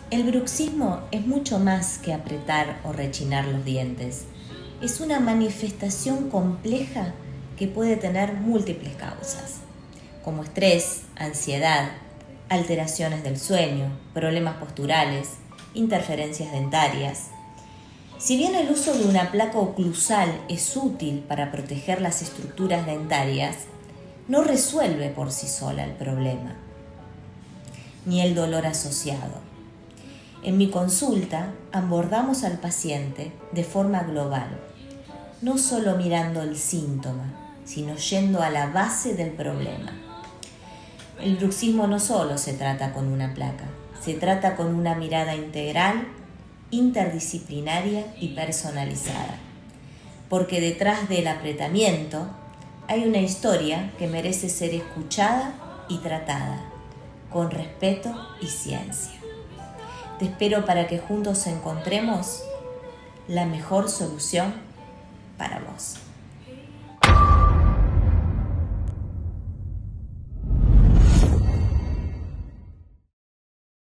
El bruxismo es mucho más que apretar o rechinar los dientes. Es una manifestación compleja que puede tener múltiples causas, como estrés, ansiedad, alteraciones del sueño, problemas posturales, interferencias dentarias. Si bien el uso de una placa oclusal es útil para proteger las estructuras dentarias, no resuelve por sí sola el problema, ni el dolor asociado. En mi consulta abordamos al paciente de forma global, no solo mirando el síntoma, sino yendo a la base del problema. El bruxismo no solo se trata con una placa, se trata con una mirada integral, interdisciplinaria y personalizada. Porque detrás del apretamiento hay una historia que merece ser escuchada y tratada, con respeto y ciencia. Te espero para que juntos encontremos la mejor solución